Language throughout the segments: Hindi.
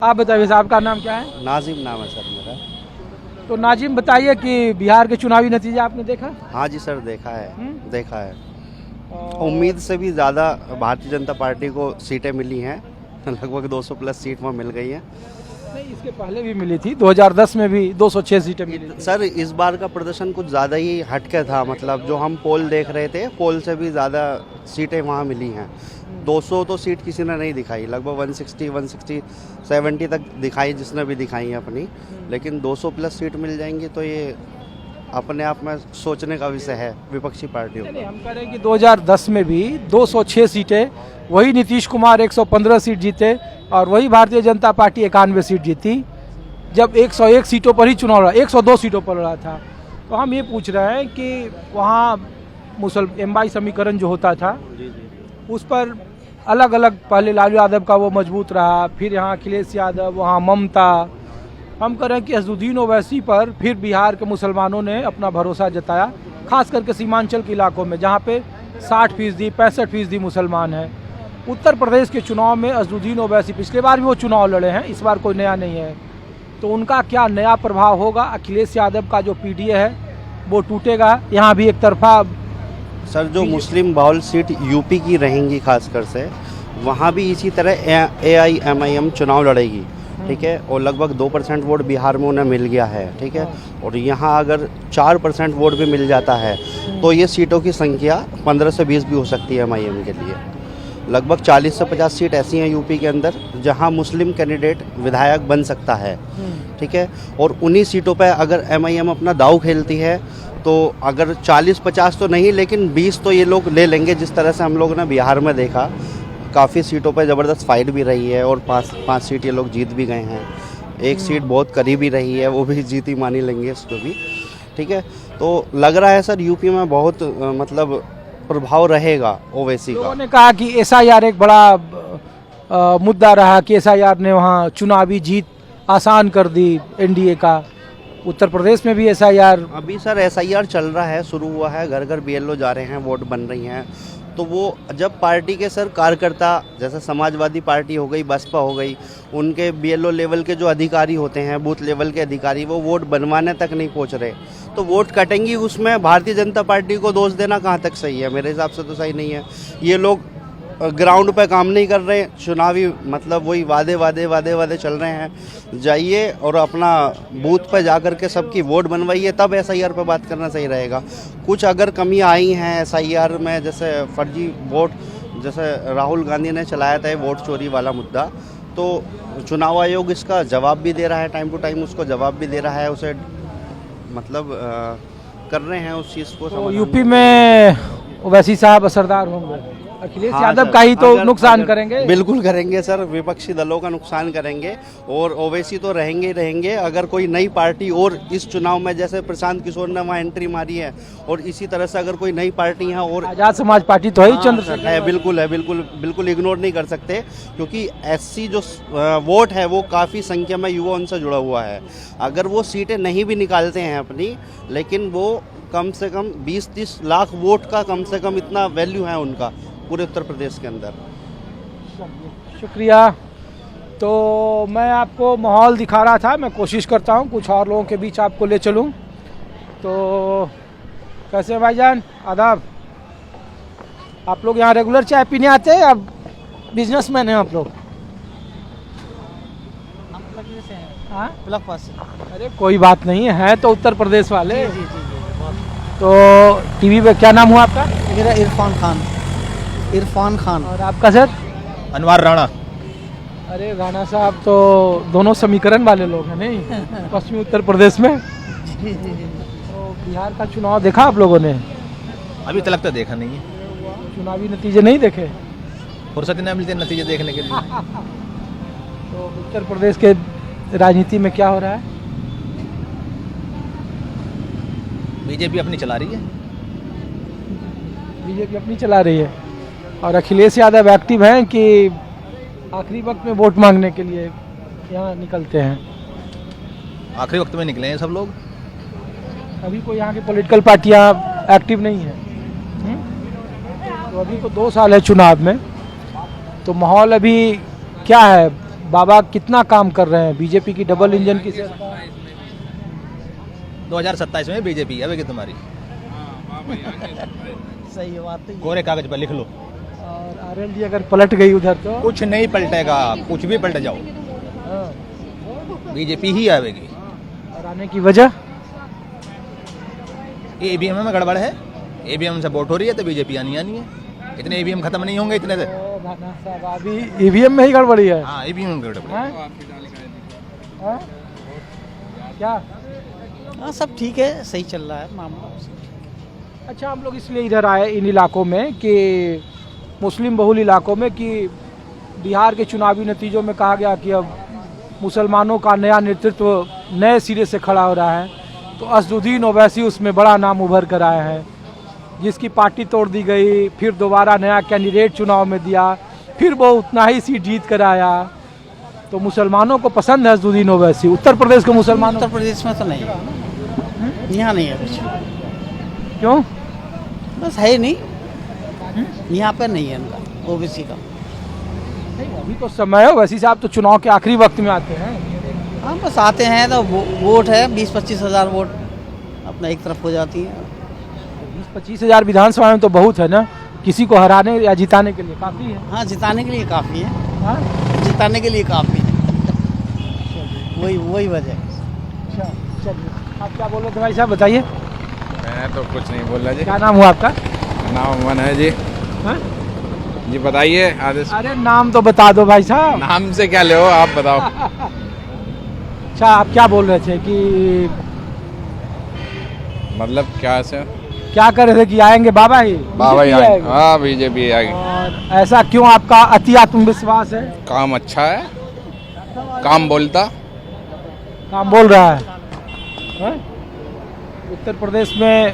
आप बताइए साहब, का नाम क्या है? नाजिम नाम है सर मेरा। तो नाजिम बताइए कि बिहार के चुनावी नतीजे आपने देखा? हाँ जी सर, देखा है देखा है। और उम्मीद से भी ज़्यादा भारतीय जनता पार्टी को सीटें मिली हैं। लगभग 200 प्लस सीट वहाँ मिल गई हैं। नहीं, इसके पहले भी मिली थी, 2010 में भी 206 सीटें मिली थी। सर इस बार का प्रदर्शन कुछ ज़्यादा ही हटके था, मतलब जो हम पोल देख रहे थे, पोल से भी ज़्यादा सीटें वहाँ मिली हैं। 200 तो सीट किसी ने नहीं दिखाई, लगभग 160, 70 तक दिखाई जिसने भी दिखाई है अपनी। लेकिन 200 प्लस सीट मिल जाएंगी तो ये अपने आप में सोचने का विषय है विपक्षी पार्टियों नहीं, का। हम कह रहे हैं कि 2010 में भी 206 सीटें, वही नीतीश कुमार 115 सीट जीते और वही भारतीय जनता पार्टी 91 सीट जीती, जब 101 सीटों पर ही चुनाव लड़ा, 102 सीटों पर लड़ा था। तो हम ये पूछ रहे हैं कि वहाँ एमवाई समीकरण जो होता था उस पर अलग अलग, पहले लालू यादव का वो मजबूत रहा, फिर यहाँ अखिलेश यादव, वहाँ ममता। हम कह रहे हैं कि असदुद्दीन ओवैसी पर फिर बिहार के मुसलमानों ने अपना भरोसा जताया, खास करके सीमांचल के इलाकों में जहाँ पे 60%, 65% मुसलमान हैं। उत्तर प्रदेश के चुनाव में असदुद्दीन ओवैसी पिछले बार भी वो चुनाव लड़े हैं, इस बार कोई नया नहीं है, तो उनका क्या नया प्रभाव होगा? अखिलेश यादव का जो पीडीए है वो टूटेगा, यहाँ भी एक तरफा। सर जो मुस्लिम बहुल सीट यूपी की रहेंगी खासकर से, वहाँ भी इसी तरह AIMIM चुनाव लड़ेगी, ठीक है। और लगभग 2% वोट बिहार में उन्हें मिल गया है, ठीक है। और यहाँ अगर 4% वोट भी मिल जाता है तो ये सीटों की संख्या 15 से 20 भी हो सकती है MIM के लिए। लगभग 40 से 50 सीट ऐसी हैं यूपी के अंदर जहाँ मुस्लिम कैंडिडेट विधायक बन सकता है, ठीक है। और उन्हीं सीटों पर अगर MIM अपना दाव खेलती है तो अगर 40-50 तो नहीं, लेकिन 20 तो ये लोग ले लेंगे। जिस तरह से हम लोग ने बिहार में देखा, काफ़ी सीटों पर ज़बरदस्त फाइट भी रही है और पाँच सीट ये लोग जीत भी गए हैं। एक सीट बहुत करीबी रही है, वो भी जीती मानी लेंगे उसको भी, ठीक है। तो लग रहा है सर यूपी में बहुत मतलब प्रभाव रहेगा ओवैसी का। लोगों ने कहा कि SIR एक बड़ा मुद्दा रहा कि SIR ने वहाँ चुनावी जीत आसान कर दी एनडीए का। उत्तर प्रदेश में भी SIR, अभी सर SIR चल रहा है, शुरू हुआ है, घर घर BLO जा रहे हैं, वोट बन रही हैं। तो वो जब पार्टी के सर कार्यकर्ता, जैसे समाजवादी पार्टी हो गई, बसपा हो गई, उनके BLO लेवल के जो अधिकारी होते हैं, बूथ लेवल के अधिकारी, वो वोट बनवाने तक नहीं पहुंच रहे, तो वोट कटेंगी। उसमें भारतीय जनता पार्टी को दोष देना कहाँ तक सही है? मेरे हिसाब से तो सही नहीं है। ये लोग ग्राउंड पे काम नहीं कर रहे, चुनावी मतलब वही वादे चल रहे हैं। जाइए और अपना बूथ पे जाकर के सबकी वोट बनवाइए, तब SIR पे बात करना सही रहेगा। कुछ अगर कमियां आई हैं SIR में, जैसे फर्जी वोट, जैसे राहुल गांधी ने चलाया था वोट चोरी वाला मुद्दा, तो चुनाव आयोग इसका जवाब भी दे रहा है, टाइम टू टाइम उसको जवाब भी दे रहा है, उसे मतलब कर रहे हैं उस चीज़ को। तो यूपी में ओवैसी साहब असरदार होंगे, अखिलेश यादव का ही तो नुकसान करेंगे। बिल्कुल करेंगे सर, विपक्षी दलों का नुकसान करेंगे और ओवैसी तो रहेंगे ही रहेंगे। अगर कोई नई पार्टी और इस चुनाव में, जैसे प्रशांत किशोर ने वहाँ एंट्री मारी है, और इसी तरह से अगर कोई नई पार्टी है, और आजाद समाज पार्टी तो है ही, चंद्रशेखर है, बिल्कुल इग्नोर नहीं कर सकते, क्योंकि SC जो वोट है वो काफ़ी संख्या में युवा उनसे जुड़ा हुआ है। अगर वो सीटें नहीं भी निकालते हैं अपनी, लेकिन वो कम से कम 20-30 लाख वोट का कम से कम इतना वैल्यू है उनका पूरे उत्तर प्रदेश के अंदर। शुक्रिया। तो मैं आपको माहौल दिखा रहा था, मैं कोशिश करता हूँ कुछ और लोगों के बीच आपको ले चलूँ। तो कैसे हैं भाईजान, आदाब। आप लोग यहाँ रेगुलर चाय पीने आते हैं या बिजनेसमैन हैं आप लोग? हाँ, अरे कोई बात नहीं है, तो उत्तर प्रदेश वाले। जी। तो टीवी पे क्या नाम हुआ आपका? मेरा इरफान खान। और आपका सर? अनवर राणा। अरे राणा साहब तो दोनों समीकरण वाले लोग हैं नहीं, पश्चिमी उत्तर प्रदेश में। जी। तो बिहार का चुनाव देखा आप लोगों ने? अभी तक तो देखा नहीं है, चुनावी नतीजे नहीं देखे? फुर्सत ही नहीं मिलती नतीजे देखने के लिए। तो उत्तर प्रदेश के राजनीति में क्या हो रहा है? बीजेपी अपनी चला रही है। बीजेपी अपनी चला रही है और अखिलेश यादव एक्टिव हैं कि आखिरी वक्त में वोट मांगने के लिए यहाँ निकलते हैं? आखिरी वक्त में निकले हैं सब लोग। अभी कोई यहाँ की पॉलिटिकल पार्टियाँ एक्टिव नहीं है। तो अभी तो 2 साल है चुनाव में, तो माहौल अभी क्या है? बाबा कितना काम कर रहे हैं बीजेपी की डबल इंजन की सरकार? 2027 में बीजेपी आवेगी तुम्हारी, सही बात है। कोरे कागज पर लिख लो। और आरएलडी अगर पलट गई उधर तो कुछ नहीं पलटेगा, कुछ भी पलट जाओ, हाँ। बीजेपी ही आवेगी। और आने की वजह ईवीएम में गड़बड़ है, ईवीएम से वोट हो रही है तो बीजेपी आनी है। इतने ईवीएम खत्म नहीं होंगे इतने से। राणा साहब अभी ईवीएम में ही गड़बड़ी है। हाँ, ईवीएम में गड़बड़। हैं? हैं? क्या? हाँ सब ठीक है, सही चल रहा है मामला। अच्छा, हम लोग इसलिए इधर आए इन इलाकों में कि मुस्लिम बहुल इलाकों में कि बिहार के चुनावी नतीजों में कहा गया कि अब मुसलमानों का नया नेतृत्व नए सिरे से खड़ा हो रहा है, तो असदुद्दीन ओवैसी उसमें बड़ा नाम उभर कर आए हैं, जिसकी पार्टी तोड़ दी गई, फिर दोबारा नया कैंडिडेट चुनाव में दिया, फिर वो उतना ही सीट जीत कर आया। तो मुसलमानों को पसंद है असदुद्दीन ओवैसी। उत्तर प्रदेश के मुसलमानों उत्तर प्रदेश में तो नहीं है, यहाँ नहीं है कुछ, क्यों? बस है नहीं, यहाँ पे नहीं है इनका ओबीसी का। नहीं, अभी तो समय है, वैसे साहब तो चुनाव के आखिरी वक्त में आते हैं। हाँ बस आते हैं तो वोट है 20-25 हज़ार वोट अपना एक तरफ हो जाती है। 20-25 हज़ार विधानसभा में तो बहुत है ना, किसी को हराने या जिताने के लिए काफ़ी है। हाँ जिताने के लिए काफ़ी है, हाँ? जिताने के लिए काफ़ी है, वही वजह है। अच्छा, चलिए, आप क्या बोल रहे थे भाई साहब, बताइए। मैं तो कुछ नहीं बोल रहा जी। क्या नाम हुआ आपका? नाम अमन है जी। हाँ? जी बताइए आदेश। अरे नाम तो बता दो भाई साहब। नाम से क्या ले हो आप बताओ। अच्छा, आप क्या बोल रहे थे कि मतलब क्या से क्या कर रहे थे कि आएंगे बाबा ही? बाबा ही BJP आएंगे। आएंगे। हाँ बीजेपी आएगी। और ऐसा क्यों आपका अति आत्मविश्वास है? काम अच्छा है, काम बोलता। काम बोल रहा है, हाँ? उत्तर प्रदेश में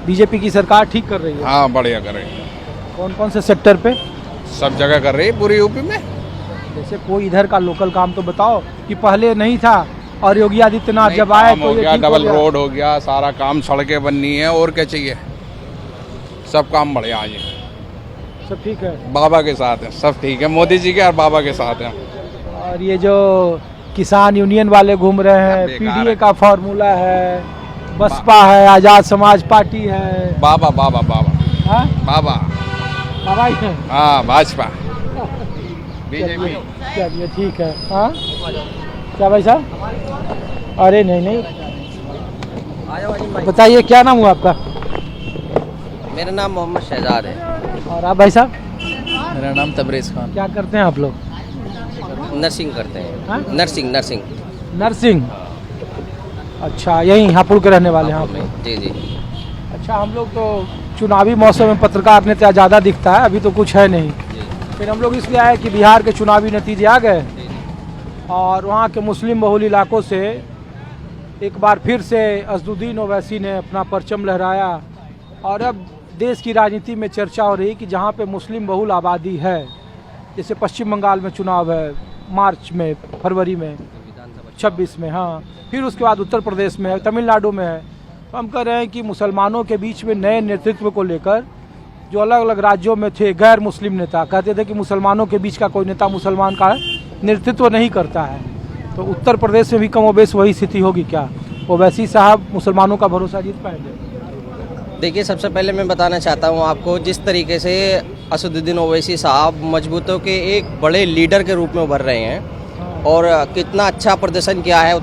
बीजेपी की सरकार ठीक कर रही है। हाँ बढ़िया कर रही है, कौन कौन से सेक्टर पे? सब जगह कर रही है पूरी यूपी में। जैसे कोई इधर का लोकल काम तो बताओ कि पहले नहीं था और योगी आदित्यनाथ जब आए काम तो हो ये गया, ठीक हो डबल गया। रोड हो गया, सारा काम, सड़कें बननी है, और क्या चाहिए। सब काम बढ़िया आज सब ठीक है। बाबा के साथ है, सब ठीक है, मोदी जी के और बाबा के साथ है। और ये जो किसान यूनियन वाले घूम रहे हैं, बेकार पीडीए है। का फॉर्मूला है, बसपा है, आजाद समाज पार्टी है। बाबा बाबा बाबा हाँ? बाबा, बाबा ही है। हाँ भाजपा चलिए बीजेपी। चलिए, ठीक है। हाँ क्या भाई साहब? अरे नहीं, बताइए क्या नाम हुआ आपका? मेरा नाम मोहम्मद शहजाद है। और आप भाई साहब मेरा नाम तबरेज खान। क्या करते हैं आप लोग? नर्सिंग करते हाँ? हैं। Nursing nursing. अच्छा, यहीं हापुड़ के रहने वाले हैं आप लोग? जी जी। अच्छा, हम लोग तो चुनावी मौसम में पत्रकार नेता ज़्यादा दिखता है, अभी तो कुछ है नहीं। फिर हम लोग इसलिए आए कि बिहार के चुनावी नतीजे आ गए और वहाँ के मुस्लिम बहुल इलाकों से एक बार फिर से असदुद्दीन ओवैसी ने अपना परचम लहराया और अब देश की राजनीति में चर्चा हो रही कि जहाँ पे मुस्लिम बहुल आबादी है, जैसे पश्चिम बंगाल में चुनाव है मार्च में, फरवरी में 26 में, हाँ, फिर उसके बाद उत्तर प्रदेश में है, तमिलनाडु में है। तो हम कह रहे हैं कि मुसलमानों के बीच में नए नेतृत्व को लेकर जो अलग अलग राज्यों में थे गैर मुस्लिम नेता कहते थे कि मुसलमानों के बीच का कोई नेता मुसलमान का नेतृत्व नहीं करता है, तो उत्तर प्रदेश में भी कमोबेश वही स्थिति होगी क्या? ओवैसी साहब मुसलमानों का भरोसा जीत पाएंगे? देखिए, सबसे पहले मैं बताना चाहता हूँ आपको, जिस तरीके से असदुद्दीन ओवैसी साहब मजबूतों के एक बड़े लीडर के रूप में उभर रहे हैं और कितना अच्छा प्रदर्शन किया है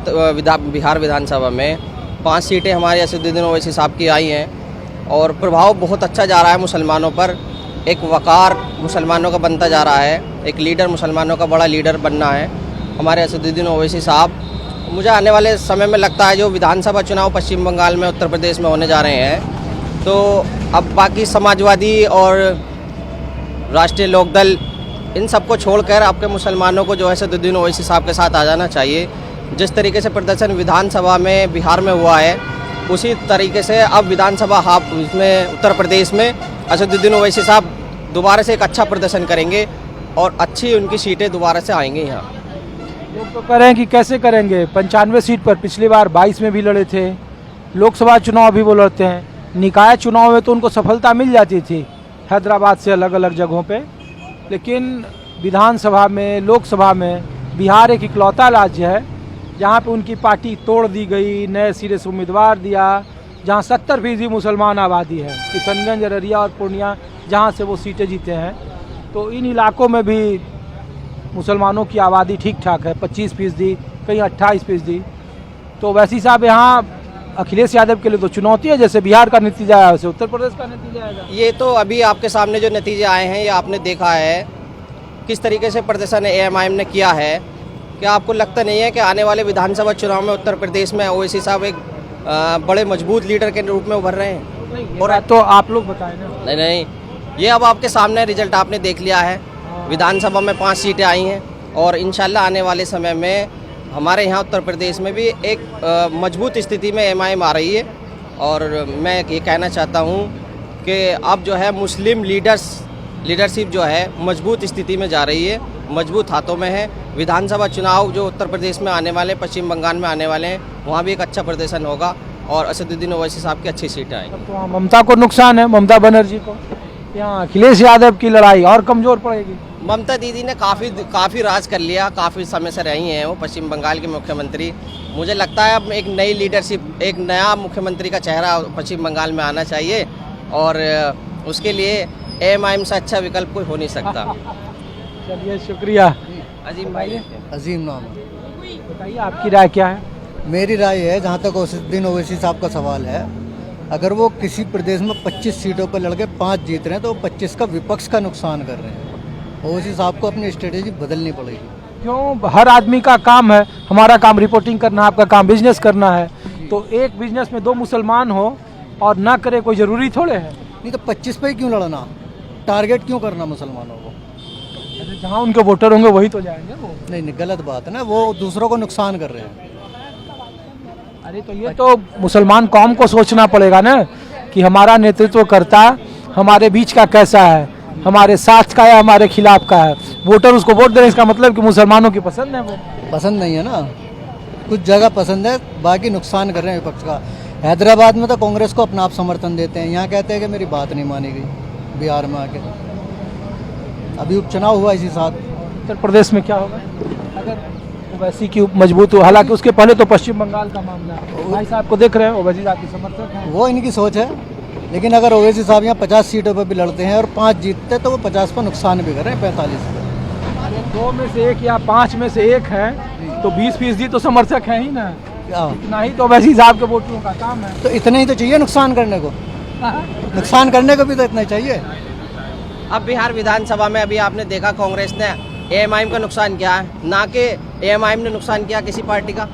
बिहार विधानसभा में। 5 सीटें हमारे असदुद्दीन ओवैसी साहब की आई हैं और प्रभाव बहुत अच्छा जा रहा है मुसलमानों पर। एक वकार मुसलमानों का बनता जा रहा है, एक लीडर, मुसलमानों का बड़ा लीडर बनना है हमारे असदुद्दीन ओवैसी साहब। मुझे आने वाले समय में लगता है जो विधानसभा चुनाव पश्चिम बंगाल में, उत्तर प्रदेश में होने जा रहे हैं, तो अब बाकी समाजवादी और राष्ट्रीय लोकदल इन सबको छोड़कर आपके मुसलमानों को जो है असदुद्दीन ओवैसी साहब के साथ आ जाना चाहिए। जिस तरीके से प्रदर्शन विधानसभा में बिहार में हुआ है, उसी तरीके से अब विधानसभा इसमें उत्तर प्रदेश में असदुद्दीन ओवैसी साहब दोबारा से एक अच्छा प्रदर्शन करेंगे और अच्छी उनकी सीटें दोबारा से आएंगी यहाँ। लोग तो कह रहे हैं कि कैसे करेंगे, 95 सीट पर पिछली बार 22 में भी लड़े थे, लोकसभा चुनाव भी वो लड़ते हैं, निकाय चुनाव में तो उनको सफलता मिल जाती थी हैदराबाद से अलग अलग जगहों पे, लेकिन विधानसभा में, लोकसभा में बिहार एक इकलौता राज्य है जहाँ पे उनकी पार्टी तोड़ दी गई, नए सिरे से उम्मीदवार दिया, जहाँ 70% मुसलमान आबादी है, किशनगंज, अररिया और पूर्णिया, जहाँ से वो सीटें जीते हैं। तो इन इलाकों में भी मुसलमानों की आबादी ठीक ठाक है, 25%, कहीं 28%। तो वैसे साहब यहाँ अखिलेश यादव के लिए तो चुनौती है, जैसे बिहार का नतीजा है वैसे उत्तर प्रदेश का नतीजा आएगा। ये तो अभी आपके सामने जो नतीजे आए हैं ये आपने देखा है किस तरीके से प्रदर्शन एएमआईएम ने किया है। क्या आपको लगता नहीं है कि आने वाले विधानसभा चुनाव में उत्तर प्रदेश में ओवैसी साहब एक बड़े मजबूत लीडर के रूप में उभर रहे हैं? और तो आप लोग बताएं ना। नहीं नहीं, ये अब आपके सामने रिजल्ट आपने देख लिया है। विधानसभा में 5 सीटें आई हैं और इंशाल्लाह आने वाले समय में हमारे यहाँ उत्तर प्रदेश में भी एक मजबूत स्थिति में एमआईएम आ रही है। और मैं ये कहना चाहता हूँ कि अब जो है मुस्लिम लीडरशिप जो है मजबूत स्थिति में जा रही है, मजबूत हाथों में है। विधानसभा चुनाव जो उत्तर प्रदेश में आने वाले, पश्चिम बंगाल में आने वाले हैं, वहाँ भी एक अच्छा प्रदर्शन होगा और असदुद्दीन ओवैसी साहब की अच्छी सीटें आएंगी। तो वहाँ ममता को नुकसान है, ममता बनर्जी को। यहाँ अखिलेश यादव की लड़ाई और कमजोर पड़ेगी। ममता दीदी ने काफ़ी राज कर लिया, काफ़ी समय से रही हैं वो पश्चिम बंगाल की मुख्यमंत्री। मुझे लगता है अब एक नई लीडरशिप, एक नया मुख्यमंत्री का चेहरा पश्चिम बंगाल में आना चाहिए और उसके लिए एएमआईएम से अच्छा विकल्प कोई हो नहीं सकता। चलिए, शुक्रिया। अजीम भाई, अजीम नाम है। बताइए आपकी राय क्या है? मेरी राय है, जहाँ तक असदुद्दीन ओवैसी साहब का सवाल है, अगर वो किसी प्रदेश में 25 सीटों पर लड़के 5 जीत रहे हैं तो वो 25 का विपक्ष का नुकसान कर रहे हैं। ओवैसी साहब को अपनी स्ट्रेटेजी बदलनी पड़ेगी। क्यों? हर आदमी का काम है, हमारा काम रिपोर्टिंग करना, आपका काम बिजनेस करना है। तो एक बिजनेस में 2 मुसलमान हो और ना करे कोई ज़रूरी थोड़े है। नहीं तो 25 पे ही क्यों लड़ना, टारगेट क्यों करना मुसलमानों को? जहाँ उनके वोटर होंगे वही तो जाएंगे वो। नहीं, गलत बात है ना, वो दूसरों को नुकसान कर रहे हैं। अरे तो ये तो मुसलमान कौम को सोचना पड़ेगा ना कि हमारा नेतृत्व करता हमारे बीच का कैसा है, हमारे साथ का है, हमारे खिलाफ का है। वोटर उसको वोट दे रहे हैं, इसका मतलब कि मुसलमानों की पसंद है वो। पसंद नहीं है ना, कुछ जगह पसंद है, बाकी नुकसान कर रहे हैं विपक्ष का। हैदराबाद में तो कांग्रेस को अपना आप समर्थन देते हैं, यहाँ कहते हैं कि मेरी बात नहीं मानी गई। बिहार में आके अभी उपचुनाव हुआ इसी साथ। उत्तर प्रदेश में क्या होगा अगर ओवैसी की मजबूत हो? हालांकि उसके पहले तो पश्चिम बंगाल का मामला है। भाई साहब को देख रहे हैं, ओवैसी साहब के समर्थक हैं। वो इनकी सोच है, लेकिन अगर ओवैसी साहब यहाँ 50 सीटों पर भी लड़ते हैं और 5 जीतते तो वो 50 पर नुकसान भी कर रहे हैं 45 पे। 2 में से 1 या 5 में से 1 है तो 20% तो समर्थक है ही ना। इतना ही तो ओवैसी साहब के वोटरों का काम है। तो इतना ही तो चाहिए नुकसान करने को, नुकसान करने को भी तो इतना ही चाहिए। अब बिहार विधानसभा में अभी आपने देखा कांग्रेस ने एएमआईएम का नुकसान किया है, ना कि एएमआईएम ने नुकसान किया किसी पार्टी का।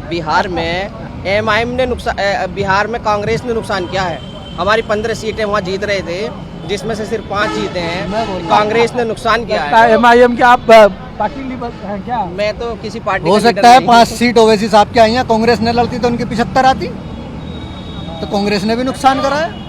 बिहार में एएमआईएम ने नुकसान, बिहार में कांग्रेस ने नुकसान किया है। हमारी 15 सीटें वहाँ जीत रहे थे, जिसमें से सिर्फ 5 जीते हैं। कांग्रेस ने नुकसान किया है। एमआईएम के आप पार्टी लीडर हैं क्या? मैं तो किसी पार्टी हो का लीडर सकता है नहीं। 5 सीट ओवैसी साहब की आई हैं, कांग्रेस ने लड़ती तो उनकी 75 आती, तो कांग्रेस ने भी नुकसान करा है।